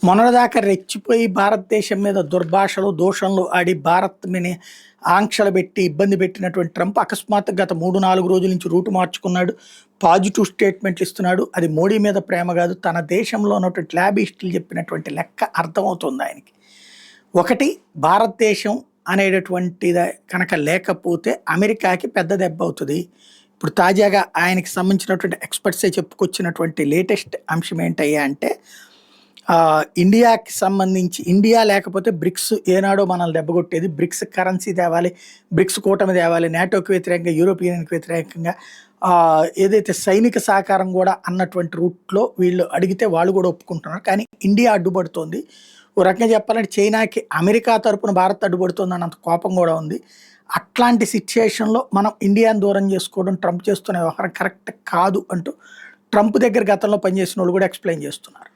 మొన్నటిదాకా రెచ్చిపోయి భారతదేశం మీద దుర్భాషలు, దూషణలు ఆడి భారత్ మీద ఆంక్షలు పెట్టి ఇబ్బంది పెట్టినటువంటి ట్రంప్ అకస్మాత్తుగా గత 3, 4 రోజుల నుంచి రూటు మార్చుకున్నాడు. పాజిటివ్ స్టేట్మెంట్లు ఇస్తున్నాడు. అది మోడీ మీద ప్రేమ కాదు, తన దేశంలో ఉన్నటువంటి ల్యాబిస్టులు చెప్పినటువంటి లెక్క అర్థమవుతుంది ఆయనకి. ఒకటి, భారతదేశం అనేటటువంటిది కనుక లేకపోతే అమెరికాకి పెద్ద దెబ్బ అవుతుంది. ఇప్పుడు తాజాగా ఆయనకి సంబంధించినటువంటి ఎక్స్పర్ట్సే చెప్పుకొచ్చినటువంటి లేటెస్ట్ అంశం ఏంటయ్యా అంటే, ఇండియాకి సంబంధించి ఇండియా లేకపోతే బ్రిక్స్ ఏనాడో మనల్ని దెబ్బకొట్టేది. బ్రిక్స్ కరెన్సీ తేవాలి, బ్రిక్స్ కూటమి తేవాలి, నాటోకి వ్యతిరేకంగా, యూరోపియన్ యూనియన్కి వ్యతిరేకంగా ఏదైతే సైనిక సహకారం కూడా అన్నటువంటి రూట్లో వీళ్ళు అడిగితే వాళ్ళు కూడా ఒప్పుకుంటున్నారు. కానీ ఇండియా అడ్డుపడుతోంది. ఓ రకంగా చెప్పాలంటే చైనాకి అమెరికా తరపున భారత్ అడ్డుపడుతుంది అన్నంత కోపం కూడా ఉంది. అట్లాంటి సిచ్యుయేషన్లో మనం ఇండియాని దూరం చేసుకోవడం ట్రంప్ చేస్తున్న వ్యవహారం కరెక్ట్ కాదు అంటూ ట్రంప్ దగ్గర గతంలో పనిచేసిన వాళ్ళు కూడా ఎక్స్ప్లెయిన్ చేస్తున్నారు.